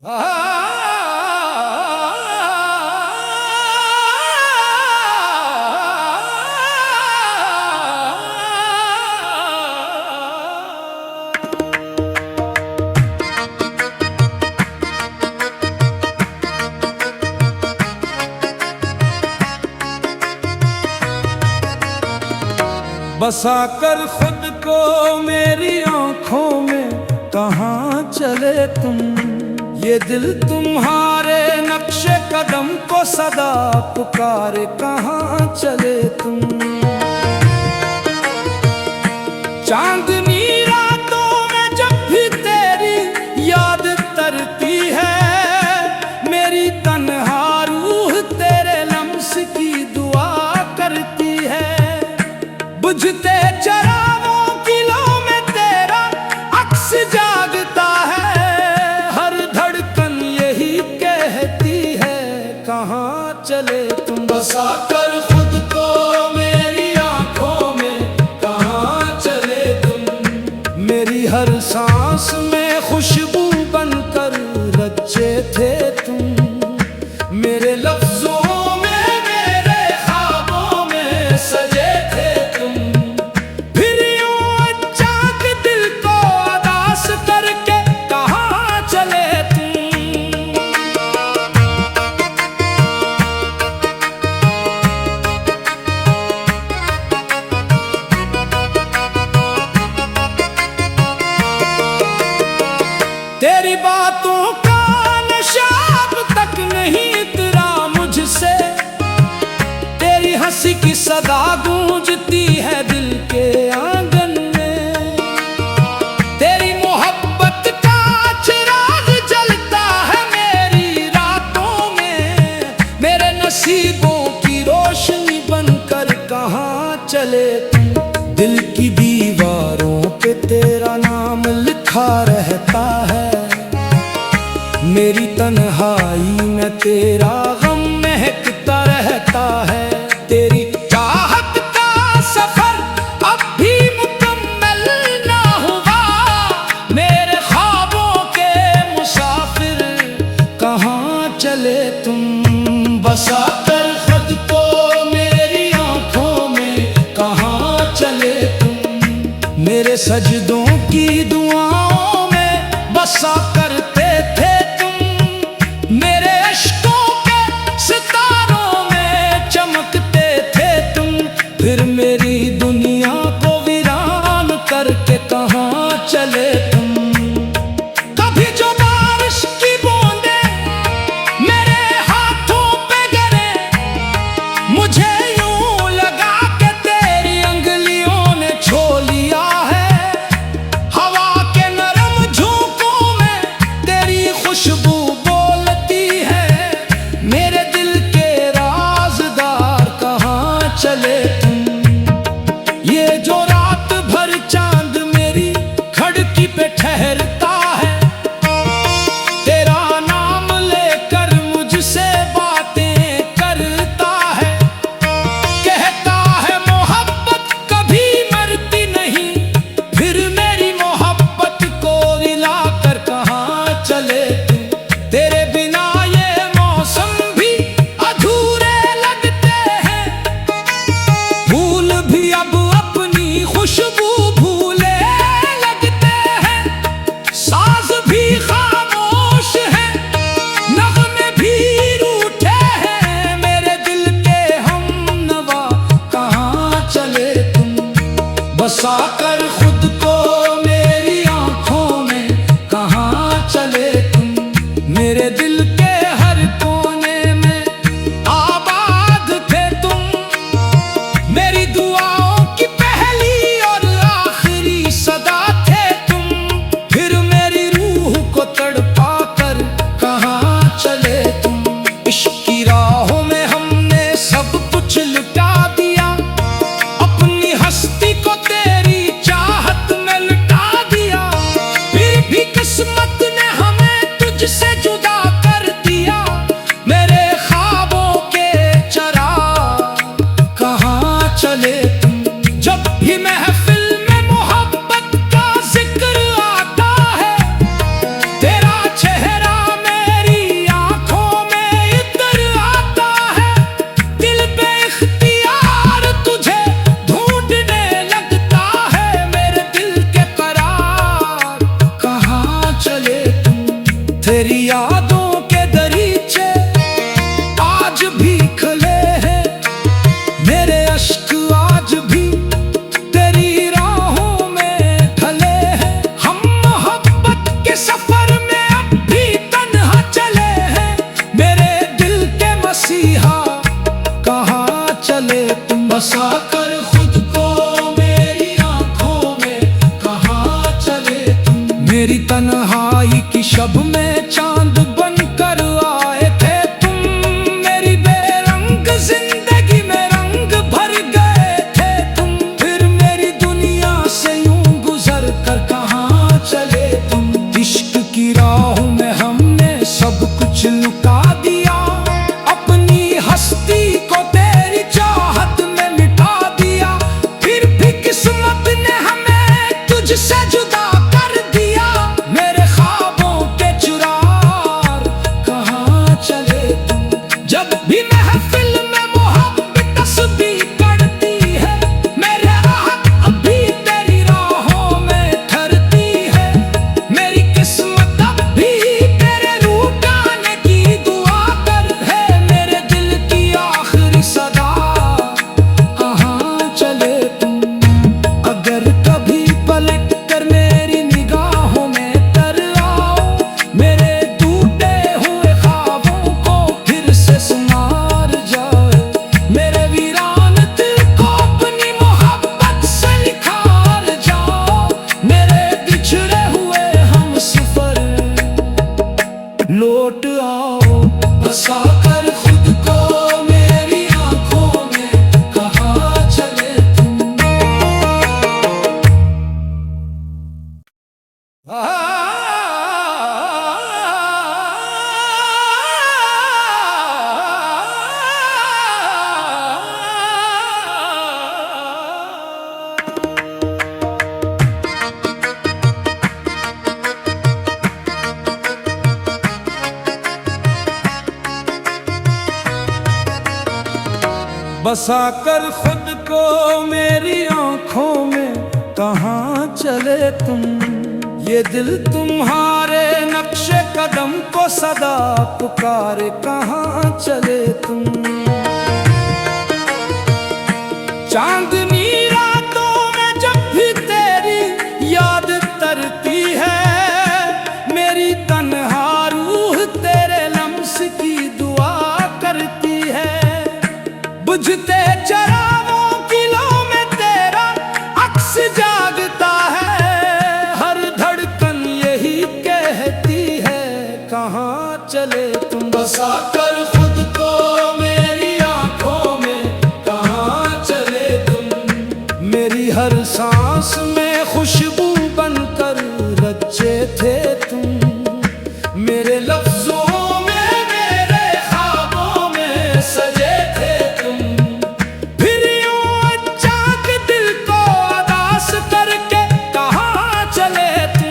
बसा कर खुद को मेरी आंखों में कहाँ चले तुम। ये दिल तुम्हारे नक्शे कदम को सदा पुकारे, कहाँ चले तुम। चांदनी रातों में जब भी तेरी याद तरती है, मेरी तन्हा रूह तेरे लम्स की दुआ करती है। बुझते चरागों की लौ में तेरा अक्स जागता है, हर धड़कन यही कहती है कहाँ चले तुम। बसा कर खुद को मेरी आंखों में कहाँ चले तुम। मेरी हर सांस में खुशबू बनकर रचे थे तुम। मेरे लफ्जों तेरी बातों का नशा अब तक नहीं उतरा मुझसे। तेरी हंसी की सदा गूंजती है दिल के आंगन में। तेरी मोहब्बत का चिराग जलता है मेरी रातों में। मेरे नसीबों की रोशनी बनकर कहाँ चले तुम। दिल की दीवारों पे तेरा नाम लिखा रहता है। मेरी तन्हाई में तेरा गम महकता रहता है। तेरी चाहत का सफर अब भी मुकम्मल ना हुआ। मेरे ख्वाबों के मुसाफिर कहाँ चले तुम। बसा कर खुद को मेरी आंखों में कहाँ चले तुम। मेरे सजदों की दुआओं में बसा करते थे। मेरे अश्कों के सितारों में चमकते थे तुम। फिर मेरी दुनिया को वीरान करके कहाँ चले तुम। कभी जो बारिश की बूंदें मेरे हाथों पे गिरे, मुझे यूं लगा के तेरी अंगलियों ने छू लिया है। हवा के नरम झोंकों में तेरी खुशबू चले तुम। ये जो रात भर चांद मेरी खिड़की पे ठहरता है, तेरा नाम लेकर मुझसे बातें करता है। कहता है मोहब्बत कभी मरती नहीं। फिर मेरी मोहब्बत को रिलाकर कहाँ चले तुम। तेरे बिना ये मौसम भी अधूरे लगते हैं। फूल भी अब अपनी खुशबू भूले लगते हैं। साज भी खामोश है, नग़मे भी रूठे हैं। मेरे दिल के हमनवा कहाँ चले तुम। बसा कर खुद को मेरी आंखों में कहाँ चले तुम। मेरे दिल तेरी यादों के दरीचे आज भी खले हैं, मेरे अश्क आज भी तेरी राहों में खले हैं। हम मोहब्बत के सफर में अब भी तन्हा चले हैं, मेरे दिल के मसीहा कहाँ चले तुम। बसा कर खुद को मेरी आंखों में कहाँ चले तुम। मेरी तन्हाई की शब में चांद बनकर आए थे तुम, मेरी बेरंग जिंदगी में रंग भर गए थे तुम। फिर मेरी दुनिया से यूं गुजर कर कहाँ चले तुम। इश्क की राहों में हमने सब कुछ लुटा दिया, अपनी हस्ती को तेरी चाहत में मिटा दिया। फिर भी किस्मत ने हमें तुझसे जुदा कर दिया, मेरे ख्वाबों के चुरार कहाँ चले तुम। जब भी महफिल में मोहब्बत तस्बीह पढ़ती है, मेरे राहत अभी तेरी राहों में ठहरती है। मेरी किस्मत अब भी तेरे रूठ आने की दुआ कर है, मेरे दिल की आखिरी सदा कहाँ चले तुम। अगर कभी पलट कर मेरी निगाहों में तर आओ, मेरे टूटे हुए ख्वाबों को फिर से संवार जाए। मेरे वीरान दिल को अपनी मोहब्बत से निखार जाओ, मेरे बिछड़े हुए हम सफर लौट आओ। बसा कर खुद को मेरी आंखों में कहाँ चले तुम। बसा कर खुद को मेरी आंखों में कहाँ चले तुम। ये दिल तुम्हारे नक्शे कदम को सदा पुकारे कहाँ चले तुम। चांदनी रातों में जब भी तेरी याद तरती है, मेरी तन्हा रूह तेरे लम्स की दुआ करती है। बुझते चरागों की लौ में तेरा अक्स जागता है, हर धड़कन यही कहती है कहाँ चले तुम। बसा कर खुद को मेरी आंखों में कहाँ चले तुम। मेरी हर सांस में खुशबू बनकर रचे थे तुम, मेरे लफ्जों में मेरे ख्वाबों में सजे थे तुम। फिर यूं अचानक दिल को उदास करके कहाँ चले तुम।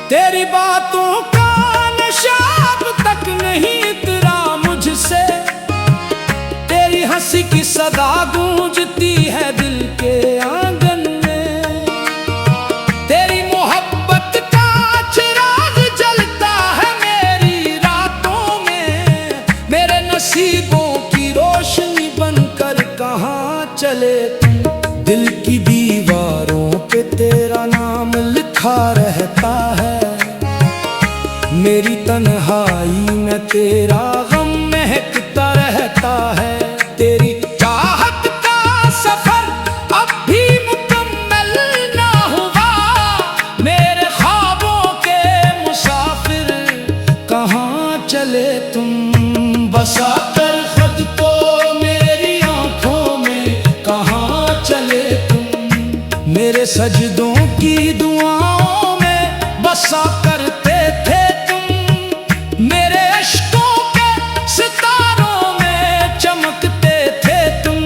तेरी बातों का नशा अब तक नहीं उतरा मुझसे, तेरी हंसी की सदा गूंजती है दिल के आंगन में। तेरी मोहब्बत का चिराग जलता है मेरी रातों में, मेरे नसीबों की रोशनी बनकर कहाँ चले तुम। दिल की दीवारों पे तेरा नाम लिखा रहता है, मेरी तन्हाई में तेरा गम महकता रहता है। तेरी चाहत का सफर अब भी मुकम्मल ना हुआ, मेरे ख्वाबों के मुसाफिर कहाँ चले तुम। बसा कर खुद को मेरी आंखों में कहाँ चले तुम। मेरे सजदों की दुआओं में बसा करते थे तुम, मेरे अश्कों के सितारों में चमकते थे तुम।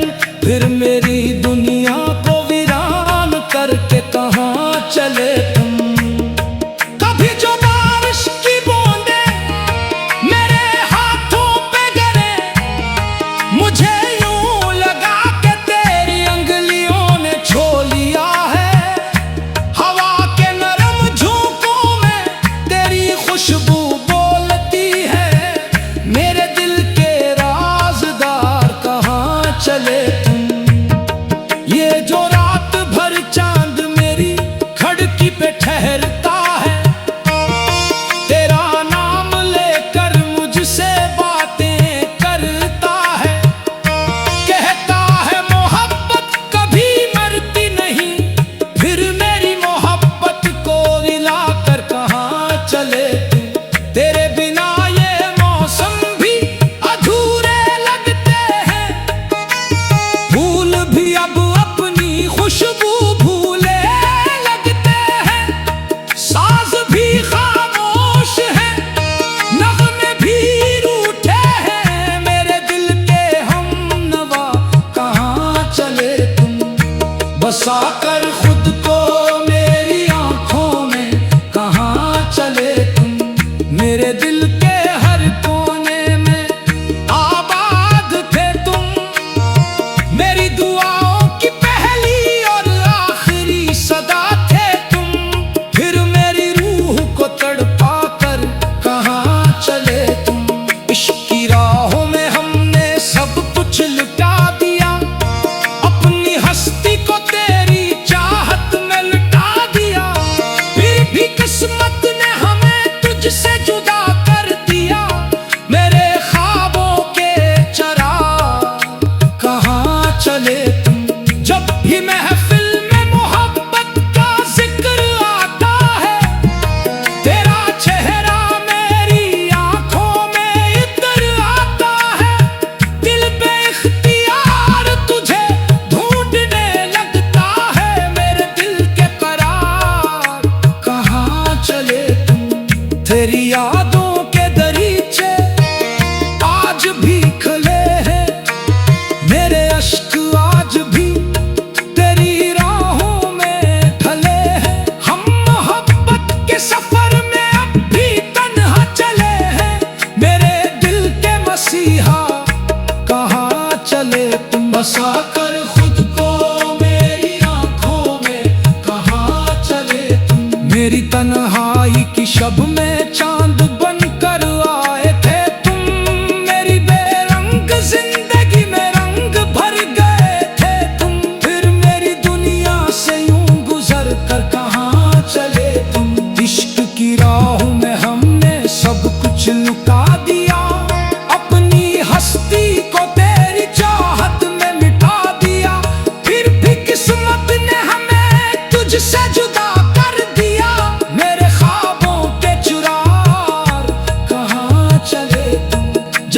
फिर मेरी दुनिया को वीरान करके कहाँ चले तुम। कभी जो बारिश की बूंदें मेरे हाथों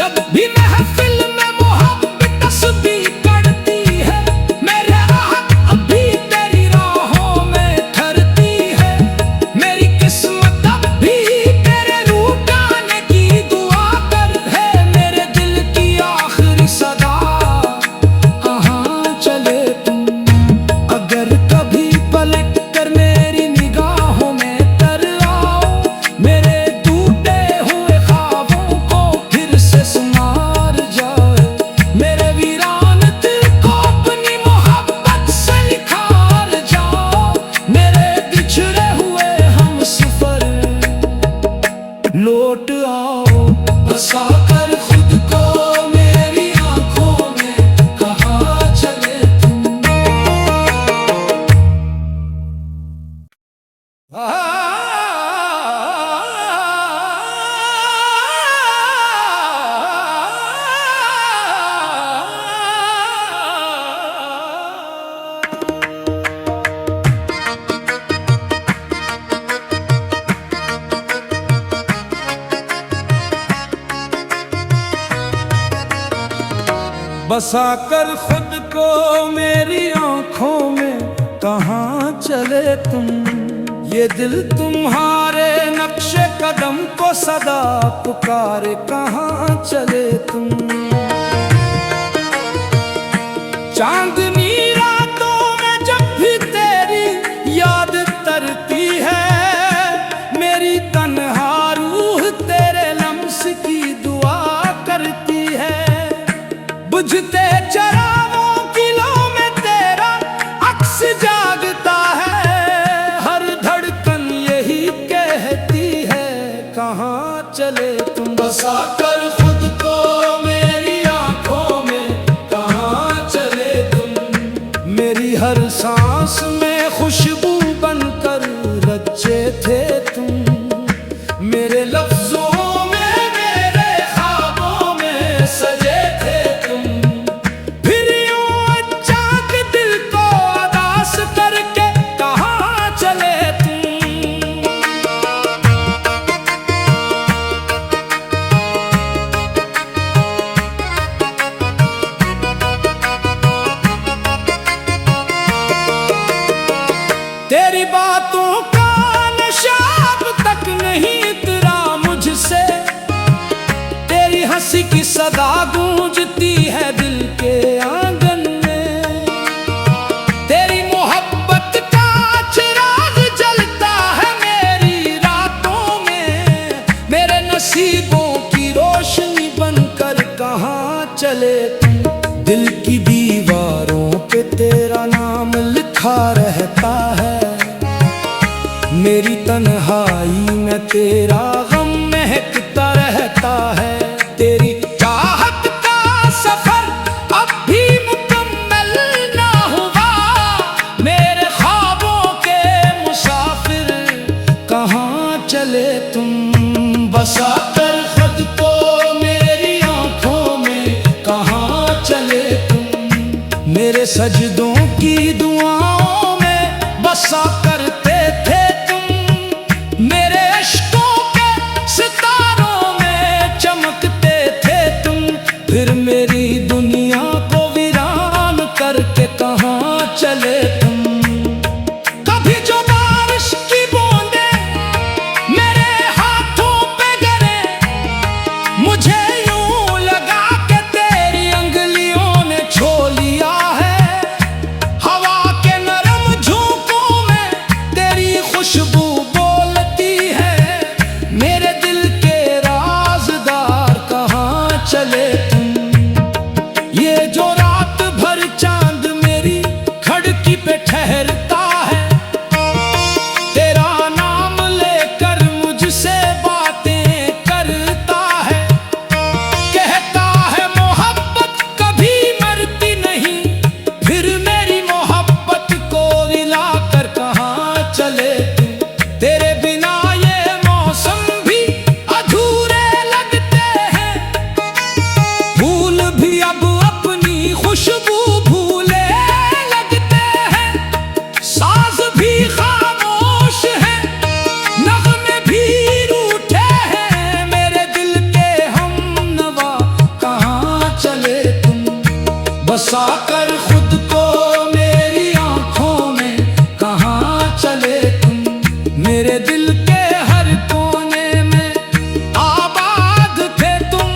जब भी महफिल में मोहब्बत तस्बीह करती है, मेरे राहत अभी तेरी राहों में ठहरती है। मेरी किस्मत अब भी तेरे रूठ आने की दुआ कर है, मेरे दिल की आखिरी सदा कहाँ चले तुम। अगर कभी पलट कर मेरी निगाहों में तर आओ, मेरे टूटे हुए ख्वाबों को फिर से संवार जाए। मेरे वीरान दिल को अपनी मोहब्बत से निखार जाओ, मेरे बिछड़े हुए हम सफर लौट आओ। बसा कर खुद को मेरी आंखों में कहाँ चले तुम। बसा कर खुद को मेरी आंखों में कहाँ चले तुम। ये दिल तुम्हारे नक्शे कदम को सदा पुकारे, कहाँ चले तुम। चांदनी रातों में जब भी तेरी याद तरती है, मेरी तन्हा रूह तेरे लम्स की दुआ करती है। बुझते चरागों की लौ में तेरा अक्स जागता है, हर धड़कन यही कहती है कहाँ चले तुम। बसा कर खुद को मेरी आंखों में कहाँ चले तुम। मेरी हर सांस में खुशबू बनकर रचे थे तुम, मेरे लफ्जों में मेरे ख्वाबों में सजे थे तुम। फिर यूं अचानक दिल को उदास करके कहाँ चले तुम। तेरी बातों का नशा अब तक नहीं उतरा मुझसे, तेरी हंसी की सदा गूंजती है दिल के आंगन में। तेरी मोहब्बत का चिराग जलता है मेरी रातों में, मेरे नसीबों की रोशनी बनकर कहाँ चले तुम। दिल की दीवारों पे तेरा नाम लिखा रहता है, मेरी तन्हाई में तेरा गम महकता रहता है। तेरी चाहत का सफर अब भी मुकम्मल ना हुआ, मेरे ख्वाबों के मुसाफिर कहाँ चले तुम। बसा कर खुद को मेरी आंखों में कहाँ चले तुम। मेरे सजदों की दुआओं में बसा करते थे तुम, मेरे अश्कों के सितारों में चमकते थे तुम। फिर मेरी दुनिया को वीरान करके कहाँ चले तुम। कभी जो बारिश की बूंदें मेरे हाथों पे गिरे, मुझे यूं लगा के तेरी अंगलियों ने छू लिया है। हवा के नरम झोंकों में तेरी खुशबू बोलती है, मेरे दिल के राज़दार कहाँ चले तुम। ये जो रात भर चांद मेरी खिड़की पे ठहरता है, तेरा नाम लेकर मुझसे बातें करता है। कहता है मोहब्बत कभी मरती नहीं, फिर मेरी मोहब्बत को मिलाकर कहाँ चले तुम। तेरे बिना ये मौसम भी अधूरे लगते हैं, बसा कर खुद को मेरी आंखों में कहाँ चले तुम। मेरे दिल के हर कोने में आबाद थे तुम।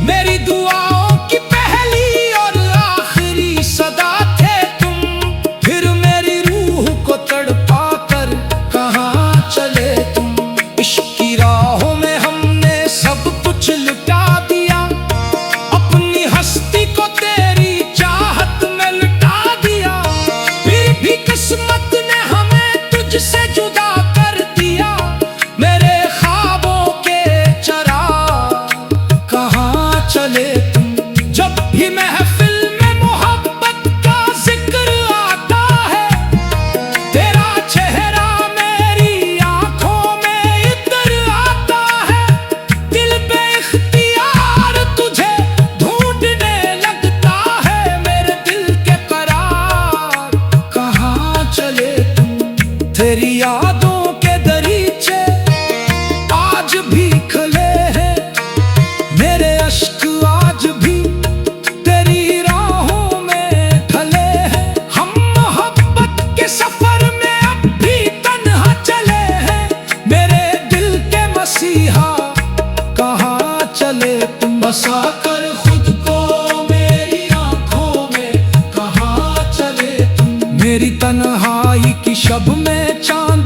मेरी दुआओं की पहली और आखिरी सदा थे तुम। फिर मेरी रूह को तड़पा कर कहाँ चले तुम। इश्क की राहों में हमने सब कुछ लुटा दिया। अपनी हस्ती को तेरी चाहत में लुटा दिया। फिर भी किस्मत ने हमें तुझसे जुदा कर दिया। मेरे ख्वाबों के चराग कहाँ चले तुम। जब भी महफिल में मोहब्बत का जिक्र आता है, तेरा चेहरा मेरी आंखों में इतर आता है। दिल पे इख्तियार तुझे ढूंढने लगता है। मेरे दिल के करार कहाँ चले तुम। तेरी यादों के दरीचे आज भी खुले हैं। मेरे अश्क आज भी तेरी राहों में ढले हैं। हम मोहब्बत के सफर में अब भी तन्हा चले हैं। मेरे दिल के मसीहा कहाँ चले तुम। बसा कर खुद को मेरी आंखों में कहाँ चले तुम। मेरी तन्हाई की शब में चांद